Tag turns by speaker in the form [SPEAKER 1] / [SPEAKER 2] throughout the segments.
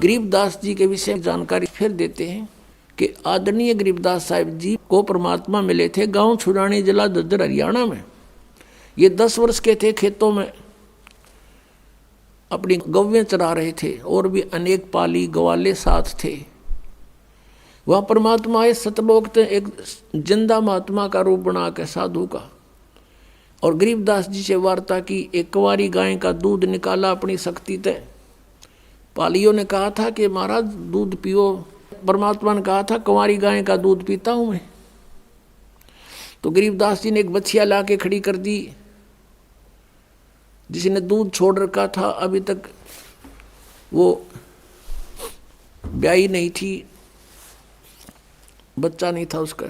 [SPEAKER 1] गरीबदास जी के विषय में जानकारी फिर देते हैं कि आदरणीय गरीबदास साहिब जी को परमात्मा मिले थे गांव छुड़ानी जिला दद्दर हरियाणा में। ये 10 वर्ष के थे, खेतों में अपनी गौवें चरा रहे थे और भी अनेक पाली ग्वाले साथ थे। वह परमात्मा आए सतलोक थे एक जिंदा महात्मा का रूप बना के साधु का, और गरीबदास जी से वार्ता की। एक कुंवारी गाय का दूध निकाला अपनी शक्ति तय। पालियों ने कहा था कि महाराज दूध पियो, परमात्मा ने कहा था कुंवारी गाय का दूध पीता हूं मैं। तो गरीबदास जी ने एक बछिया ला के खड़ी कर दी जिसने दूध छोड़ रखा था, अभी तक वो ब्याही नहीं थी, बच्चा नहीं था उसका।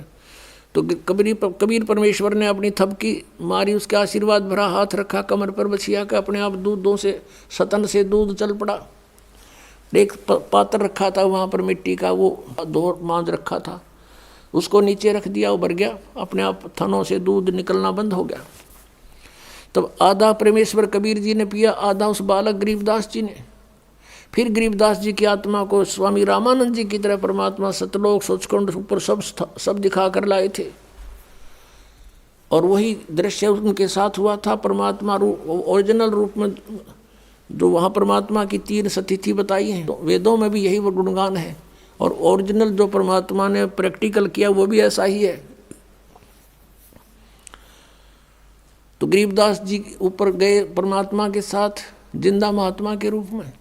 [SPEAKER 1] तो कबीर परमेश्वर ने अपनी थपकी मारी, उसके आशीर्वाद भरा हाथ रखा कमर पर बछिया का, अपने आप दूधों से सतन से दूध चल पड़ा। एक पात्र रखा था वहाँ पर मिट्टी का, वो धो मांझ रखा था, उसको नीचे रख दिया, वो भर गया, अपने आप थनों से दूध निकलना बंद हो गया। तब आधा परमेश्वर कबीर जी ने पिया, आधा उस बालक गरीबदास जी ने। फिर गरीबदास जी की आत्मा को स्वामी रामानंद जी की तरह परमात्मा सतलोक सचखंड ऊपर सब दिखा कर लाए थे, और वही दृश्य उनके साथ हुआ था। परमात्मा रूप ओरिजिनल रूप में जो वहाँ परमात्मा की 3 सतिथि बताई हैं, तो वेदों में भी यही वो गुणगान है, और ओरिजिनल जो परमात्मा ने प्रैक्टिकल किया वो भी ऐसा ही है। तो गरीबदास जी ऊपर गए परमात्मा के साथ जिंदा महात्मा के रूप में।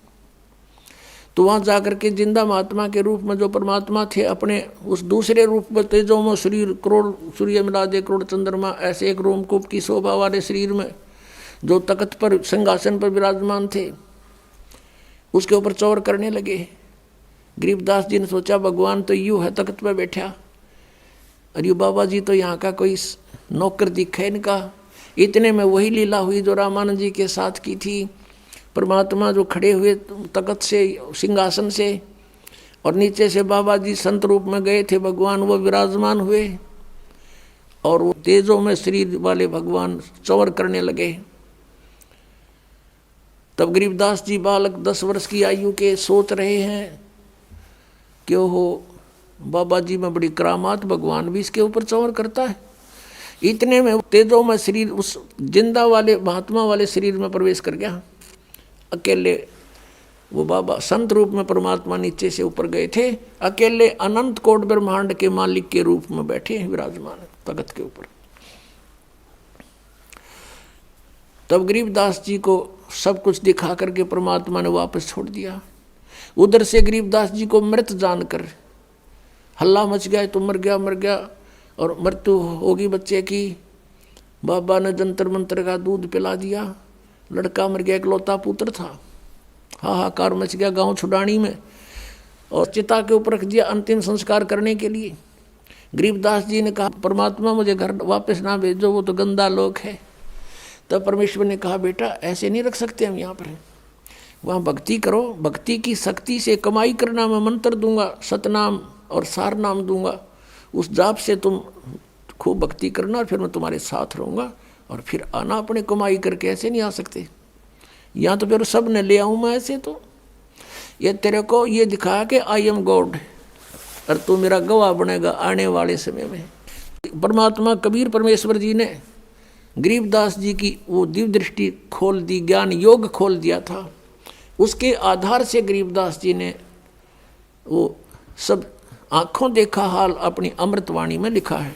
[SPEAKER 1] तो वहाँ जाकर के जिंदा महात्मा के रूप में जो परमात्मा थे, अपने उस दूसरे रूप में तेजों में शरीर करोड़ सूर्य मिला दे करोड़ चंद्रमा ऐसे एक रोमकूप की शोभा वाले शरीर में जो तख्त पर सिंहासन पर विराजमान थे, उसके ऊपर चौर करने लगे। गरीबदास जी ने सोचा भगवान तो यूँ है तख्त पर बैठा, अरे बाबा जी तो यहाँ का कोई नौकर दिखा इनका। इतने में वही लीला हुई जो रामानंद जी के साथ की थी। परमात्मा जो खड़े हुए तख्त से सिंहासन से, और नीचे से बाबा जी संत रूप में गए थे भगवान, वो विराजमान हुए, और वो तेजों में शरीर वाले भगवान चौर करने लगे। तब गरीबदास जी बालक 10 वर्ष की आयु के सोच रहे हैं क्यों हो बाबा जी में बड़ी करामात, भगवान भी इसके ऊपर चौर करता है। इतने में तेजों में शरीर उस जिंदा वाले महात्मा वाले शरीर में प्रवेश कर गया। अकेले वो बाबा संत रूप में परमात्मा नीचे से ऊपर गए थे, अकेले अनंत कोट ब्रह्मांड के मालिक के रूप में बैठे हैं विराजमान तख्त के ऊपर। तब गरीबदास जी को सब कुछ दिखा करके परमात्मा ने वापस छोड़ दिया। उधर से गरीबदास जी को मृत जानकर हल्ला मच गया, तो मर गया और मृत्यु होगी बच्चे की। बाबा ने जंतर मंत्र का दूध पिला दिया, लड़का मर गया, इकलौता पुत्र था। हाहाकार मच गया गांव छुड़ानी में, और चिता के ऊपर रख दिया अंतिम संस्कार करने के लिए। गरीबदास जी ने कहा परमात्मा मुझे घर वापस ना भेजो, वो तो गंदा लोक है। तब परमेश्वर ने कहा बेटा ऐसे नहीं रख सकते हम यहाँ पर, वहाँ भक्ति करो, भक्ति की शक्ति से कमाई करना। मैं मंत्र दूंगा, सतनाम और सार नाम दूंगा, उस जाप से तुम खूब भक्ति करना, और फिर मैं तुम्हारे साथ रहूँगा, और फिर आना अपने कमाई करके। ऐसे नहीं आ सकते, यहाँ तो फिर सब ने ले आऊँ मैं ऐसे। तो ये तेरे को ये दिखाया कि आई एम गॉड, और तू मेरा गवाह बनेगा आने वाले समय में। परमात्मा कबीर परमेश्वर जी ने गरीबदास जी की वो दिव्य दृष्टि खोल दी, ज्ञान योग खोल दिया था। उसके आधार से गरीबदास जी ने वो सब आँखों देखा हाल अपनी अमृतवाणी में लिखा है।